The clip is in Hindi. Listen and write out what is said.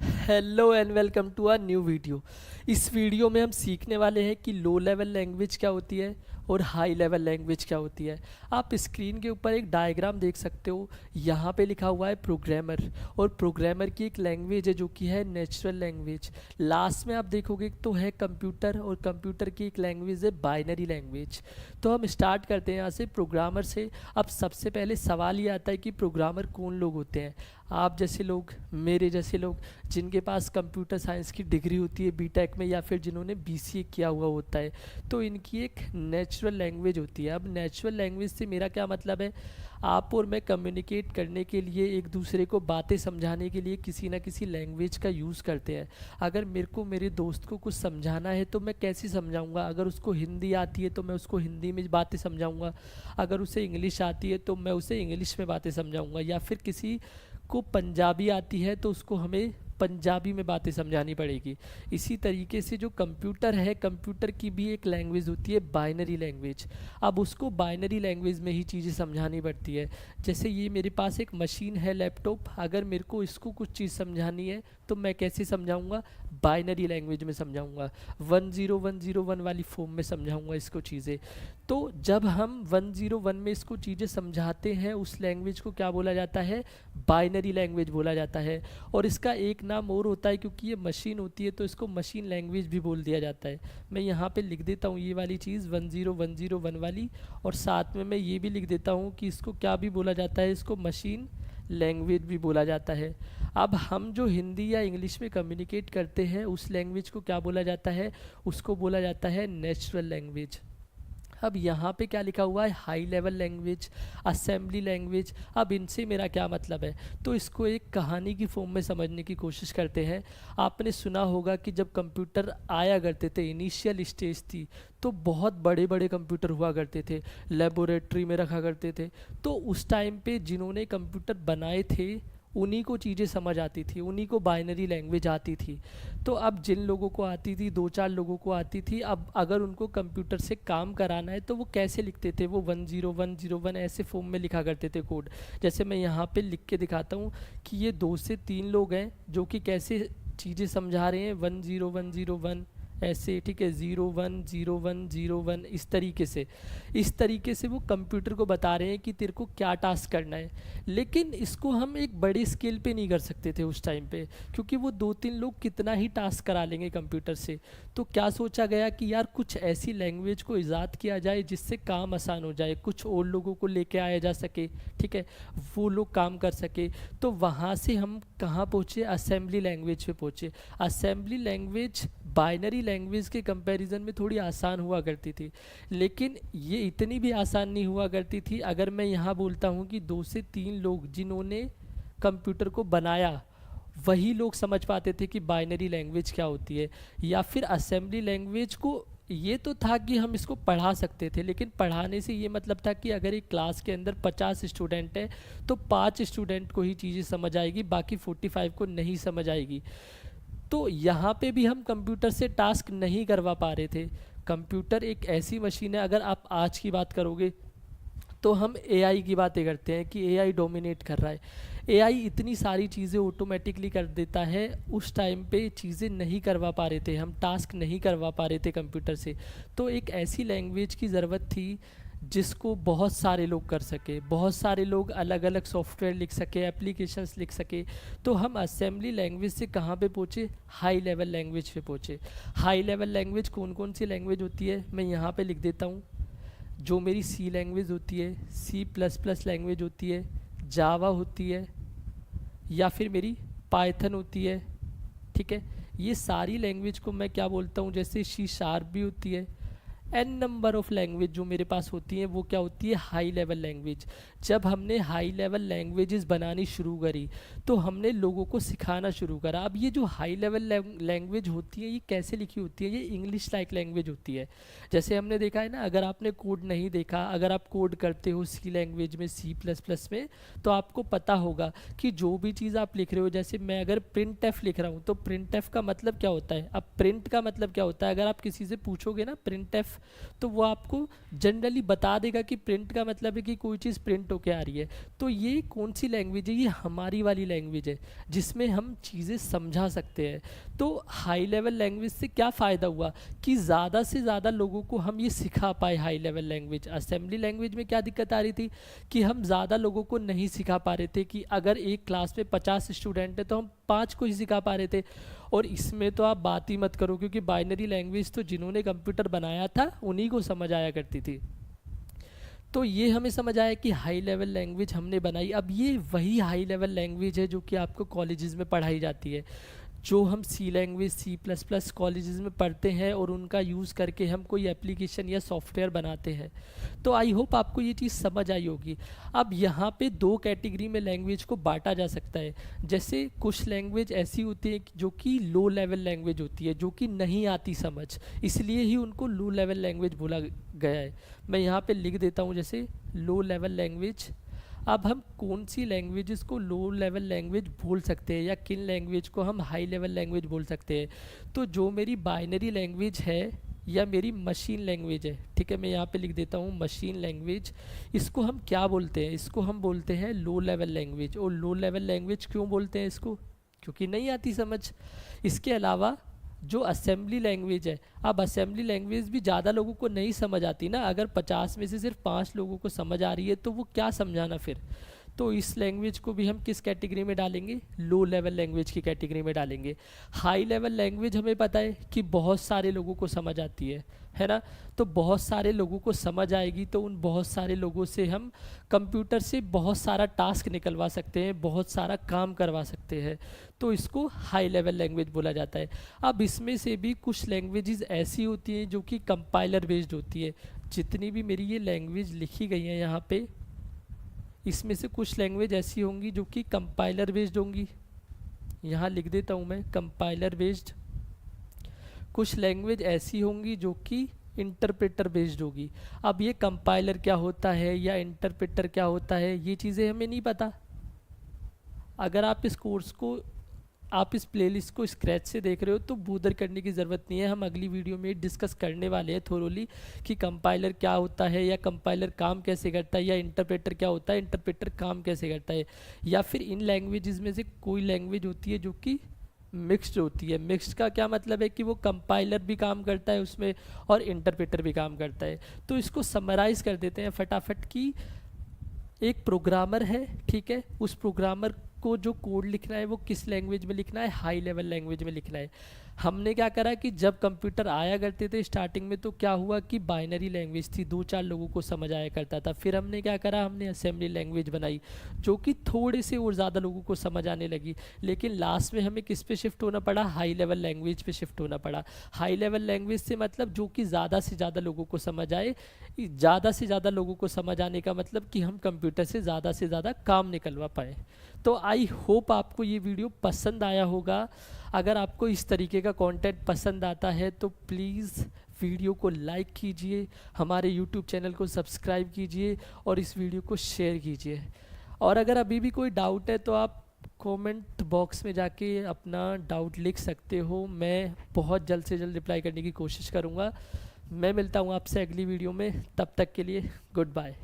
Hello and welcome to our new video. इस वीडियो में हम सीखने वाले हैं कि लो लेवल लैंग्वेज क्या होती है और हाई लेवल लैंग्वेज क्या होती है। आप स्क्रीन के ऊपर एक डायग्राम देख सकते हो। यहाँ पे लिखा हुआ है प्रोग्रामर, और प्रोग्रामर की एक लैंग्वेज है जो कि है नेचुरल लैंग्वेज। लास्ट में आप देखोगे तो है कंप्यूटर, और कंप्यूटर की एक लैंग्वेज है बाइनरी लैंग्वेज। तो हम स्टार्ट करते हैं यहाँ से प्रोग्रामर से। अब सबसे पहले सवाल ये आता है कि प्रोग्रामर कौन लोग होते हैं। आप जैसे लोग, मेरे जैसे लोग, जिनके पास कंप्यूटर साइंस की डिग्री होती है बीटेक में, या फिर जिन्होंने बीसीए किया हुआ होता है, तो इनकी एक नेचुरल लैंग्वेज होती है। अब नेचुरल लैंग्वेज से मेरा क्या मतलब है, आप और मैं कम्युनिकेट करने के लिए, एक दूसरे को बातें समझाने के लिए किसी ना किसी लैंग्वेज का यूज़ करते हैं। अगर मेरे को मेरे दोस्त को कुछ समझाना है तो मैं कैसे समझाऊंगा। अगर उसको हिंदी आती है तो मैं उसको हिंदी में बातें समझाऊंगा, अगर उसे इंग्लिश आती है तो मैं उसे इंग्लिश में बातें समझाऊंगा, या फिर किसी को पंजाबी आती है तो उसको हमें पंजाबी में बातें समझानी पड़ेगी। इसी तरीके से जो कंप्यूटर है, कंप्यूटर की भी एक लैंग्वेज होती है बाइनरी लैंग्वेज। अब उसको बाइनरी लैंग्वेज में ही चीज़ें समझानी पड़ती है। जैसे ये मेरे पास एक मशीन है, लैपटॉप, अगर मेरे को इसको कुछ चीज़ समझानी है तो मैं कैसे समझाऊंगा, बाइनरी लैंग्वेज में समझाऊंगा, 10101 वाली फॉर्म में समझाऊंगा इसको चीज़ें। तो जब हम 101 में इसको चीज़ें समझाते हैं, उस लैंग्वेज को क्या बोला जाता है, बाइनरी लैंग्वेज बोला जाता है। और इसका एक नाम और होता है, क्योंकि ये मशीन होती है तो इसको मशीन लैंग्वेज भी बोल दिया जाता है। मैं यहाँ पे लिख देता हूँ ये वाली चीज़ 10101 वाली, और साथ में मैं ये भी लिख देता हूँ कि इसको क्या भी बोला जाता है, इसको मशीन लैंग्वेज भी बोला जाता है। अब हम जो हिंदी या इंग्लिश में कम्युनिकेट करते हैं, उस लैंग्वेज को क्या बोला जाता है, उसको बोला जाता है नेचुरल लैंग्वेज। अब यहाँ पे क्या लिखा हुआ है, high level language, assembly language. अब इनसे मेरा क्या मतलब है, तो इसको एक कहानी की फॉर्म में समझने की कोशिश करते हैं। आपने सुना होगा कि जब कंप्यूटर आया करते थे, इनिशियल स्टेज थी, तो बहुत बड़े बड़े कंप्यूटर हुआ करते थे, लेबोरेटरी में रखा करते थे। तो उस टाइम पे जिन्होंने कंप्यूटर बनाए थे, उन्हीं को चीज़ें समझ आती थी, उन्हीं को बाइनरी लैंग्वेज आती थी। तो अब जिन लोगों को आती थी, दो चार लोगों को आती थी, अब अगर उनको कंप्यूटर से काम कराना है तो वो कैसे लिखते थे, वो 10101 ऐसे फॉर्म में लिखा करते थे कोड। जैसे मैं यहाँ पे लिख के दिखाता हूँ कि ये 2 से 3 लोग हैं जो कि कैसे चीज़ें समझा रहे हैं, 10101 ऐसे, ठीक है, 010101 इस तरीके से वो कंप्यूटर को बता रहे हैं कि तेरे को क्या टास्क करना है। लेकिन इसको हम एक बड़ी स्केल पे नहीं कर सकते थे उस टाइम पे, क्योंकि वो 2-3 लोग कितना ही टास्क करा लेंगे कंप्यूटर से। तो क्या सोचा गया कि यार कुछ ऐसी लैंग्वेज को ईजाद किया जाए जिससे काम आसान हो जाए, कुछ और लोगों को लेके आया जा सके, ठीक है, वो लोग काम कर सके। तो वहाँ से हम कहाँ पहुँचे, असेंबली लैंग्वेज पे पहुँचे। असेंबली लैंग्वेज बाइनरी लैंग्वेज के कंपैरिजन में थोड़ी आसान हुआ करती थी, लेकिन ये इतनी भी आसान नहीं हुआ करती थी। अगर मैं यहाँ बोलता हूँ कि 2 से 3 लोग जिन्होंने कंप्यूटर को बनाया, वही लोग समझ पाते थे कि बाइनरी लैंग्वेज क्या होती है। या फिर असेंबली लैंग्वेज को ये तो था कि हम इसको पढ़ा सकते थे, लेकिन पढ़ाने से ये मतलब था कि अगर एक क्लास के अंदर 50 स्टूडेंट है तो 5 स्टूडेंट को ही चीज़ें समझ आएगी, बाकी 45 को नहीं समझ आएगी। तो यहाँ पे भी हम कंप्यूटर से टास्क नहीं करवा पा रहे थे। कंप्यूटर एक ऐसी मशीन है, अगर आप आज की बात करोगे तो हम एआई की बातें करते हैं कि एआई डोमिनेट कर रहा है। एआई इतनी सारी चीज़ें ऑटोमेटिकली कर देता है, उस टाइम पे चीज़ें नहीं करवा पा रहे थे, हम टास्क नहीं करवा पा रहे थे कंप्यूटर से। तो एक ऐसी लैंग्वेज की ज़रूरत थी जिसको बहुत सारे लोग कर सके, बहुत सारे लोग अलग अलग सॉफ्टवेयर लिख सके, एप्लीकेशंस लिख सके। तो हम असेंबली लैंग्वेज से कहाँ पे पहुँचे, हाई लेवल लैंग्वेज पे पहुँचे। हाई लेवल लैंग्वेज कौन कौन सी लैंग्वेज होती है, मैं यहाँ पे लिख देता हूँ। जो मेरी सी लैंग्वेज होती है, C++ लैंग्वेज होती है, जावा होती है, या फिर मेरी पाइथन होती है, ठीक है। ये सारी लैंग्वेज को मैं क्या बोलता हूँ, जैसे C# भी होती है। एन नंबर ऑफ लैंग्वेज जो मेरे पास होती हैं वो क्या होती है, हाई लेवल लैंग्वेज। जब हमने हाई लेवल लैंग्वेजेस बनानी शुरू करी तो हमने लोगों को सिखाना शुरू करा। अब ये जो हाई लेवल लैंग्वेज होती है ये कैसे लिखी होती है, ये इंग्लिश लाइक लैंग्वेज होती है। जैसे हमने देखा है ना, अगर आपने कोड नहीं देखा, अगर आप कोड करते हो सी लैंग्वेज में, C++ में, तो आपको पता होगा कि जो भी चीज़ आप लिख रहे हो, जैसे मैं अगर प्रिंट एफ लिख रहा हूँ तो प्रिंट एफ का मतलब क्या होता है। अब प्रिंट का मतलब क्या होता है, अगर आप किसी से पूछोगे ना प्रिंट एफ तो वो आपको जनरली बता देगा कि प्रिंट का मतलब है कि कोई चीज़ प्रिंट होके आ रही है। तो ये कौन सी लैंग्वेज है? ये हमारी वाली लैंग्वेज है जिसमें हम चीज़ें समझा सकते हैं। तो हाई लेवल लैंग्वेज से क्या फ़ायदा हुआ कि ज़्यादा से ज़्यादा लोगों को हम ये सिखा पाए high level language. Assembly language में क्या दिक्कत आ रही थी कि हम ज़्यादा लोगों को नहीं सिखा पा रहे थे, कि अगर एक क्लास में 50 स्टूडेंट है तो हम 5 को ही सिखा पा रहे थे। और इसमें तो आप बात ही मत करो, क्योंकि बाइनरी लैंग्वेज तो जिन्होंने कंप्यूटर बनाया था उन्हीं को समझ आया करती थी। तो ये हमें समझ आया कि हाई लेवल लैंग्वेज हमने बनाई। अब ये वही हाई लेवल लैंग्वेज है जो कि आपको कॉलेजेस में पढ़ाई जाती है, जो हम सी लैंग्वेज C++ कॉलेजेस में पढ़ते हैं और उनका यूज़ करके हम कोई एप्लीकेशन या सॉफ्टवेयर बनाते हैं। तो आई होप आपको ये चीज़ समझ आई होगी। अब यहाँ पे 2 कैटेगरी में लैंग्वेज को बांटा जा सकता है। जैसे कुछ लैंग्वेज ऐसी होती है जो कि लो लेवल लैंग्वेज होती है, जो कि नहीं आती समझ, इसलिए ही उनको लो लेवल लैंग्वेज बोला गया है। मैं यहाँ पे लिख देता हूँ जैसे लो लेवल लैंग्वेज। अब हम कौन सी लैंग्वेजेस को लो लेवल लैंग्वेज बोल सकते हैं या किन लैंग्वेज को हम हाई लेवल लैंग्वेज बोल सकते हैं? तो जो मेरी बाइनरी लैंग्वेज है या मेरी मशीन लैंग्वेज है, ठीक है, मैं यहाँ पे लिख देता हूँ मशीन लैंग्वेज। इसको हम क्या बोलते हैं? इसको हम बोलते हैं लो लेवल लैंग्वेज। और लो लेवल लैंग्वेज क्यों बोलते हैं इसको? क्योंकि नहीं आती समझ। इसके अलावा जो असेंबली लैंग्वेज है, अब असेंबली लैंग्वेज भी ज़्यादा लोगों को नहीं समझ आती ना। अगर 50 में से सिर्फ 5 लोगों को समझ आ रही है तो वो क्या समझाना फिर। तो इस लैंग्वेज को भी हम किस कैटेगरी में डालेंगे? लो लेवल लैंग्वेज की कैटेगरी में डालेंगे। हाई लेवल लैंग्वेज हमें पता है कि बहुत सारे लोगों को समझ आती है ना। तो बहुत सारे लोगों को समझ आएगी तो उन बहुत सारे लोगों से हम कंप्यूटर से बहुत सारा टास्क निकलवा सकते हैं, बहुत सारा काम करवा सकते हैं। तो इसको हाई लेवल लैंग्वेज बोला जाता है। अब इसमें से भी कुछ लैंग्वेजेस ऐसी होती हैं जो कि कंपाइलर बेस्ड होती है। जितनी भी मेरी ये लैंग्वेज लिखी गई है यहाँ पे, इसमें से कुछ लैंग्वेज ऐसी होंगी जो कि कंपाइलर बेस्ड होंगी। यहाँ लिख देता हूँ मैं कंपाइलर बेस्ड। कुछ लैंग्वेज ऐसी होंगी जो कि इंटरप्रेटर बेस्ड होगी। अब ये कंपाइलर क्या होता है या इंटरप्रेटर क्या होता है, ये चीज़ें हमें नहीं पता। अगर आप इस कोर्स को, आप इस प्लेलिस्ट को स्क्रैच से देख रहे हो तो बूदर करने की ज़रूरत नहीं है। हम अगली वीडियो में डिस्कस करने वाले हैं थोरोली कि कंपाइलर क्या होता है या कंपाइलर काम कैसे करता है, या इंटरप्रेटर क्या होता है, इंटरप्रेटर काम कैसे करता है। या फिर इन लैंग्वेजेस में से कोई लैंग्वेज होती है जो कि मिक्स्ड होती है। मिक्स्ड का क्या मतलब है कि वो कंपाइलर भी काम करता है उसमें और इंटरप्रेटर भी काम करता है। तो इसको समराइज़ कर देते हैं फटाफट कि एक प्रोग्रामर है, ठीक है, उस प्रोग्रामर को जो कोड लिखना है वो किस लैंग्वेज में लिखना है? हाई लेवल लैंग्वेज में लिखना है। हमने क्या करा कि जब कंप्यूटर आया करते थे स्टार्टिंग में तो क्या हुआ कि बाइनरी लैंग्वेज थी, 2-4 लोगों को समझ आया करता था। फिर हमने क्या करा, हमने असेंबली लैंग्वेज बनाई जो कि थोड़े से और ज़्यादा लोगों को समझ आने लगी। लेकिन लास्ट में हमें किस पे शिफ्ट होना पड़ा? हाई लेवल लैंग्वेज पे शिफ्ट होना पड़ा। हाई लेवल लैंग्वेज से मतलब जो कि ज़्यादा से ज़्यादा लोगों को समझ आए। ज़्यादा से ज़्यादा लोगों को समझ आने का मतलब कि हम कंप्यूटर से ज़्यादा काम निकलवा पाए। तो आई होप आपको ये वीडियो पसंद आया होगा। अगर आपको इस तरीके का कंटेंट पसंद आता है तो प्लीज़ वीडियो को लाइक कीजिए, हमारे यूट्यूब चैनल को सब्सक्राइब कीजिए और इस वीडियो को शेयर कीजिए। और अगर अभी भी कोई डाउट है तो आप कमेंट बॉक्स में जाके अपना डाउट लिख सकते हो। मैं बहुत जल्द से जल्द रिप्लाई करने की कोशिश करूँगा। मैं मिलता हूँ आपसे अगली वीडियो में, तब तक के लिए गुड बाय।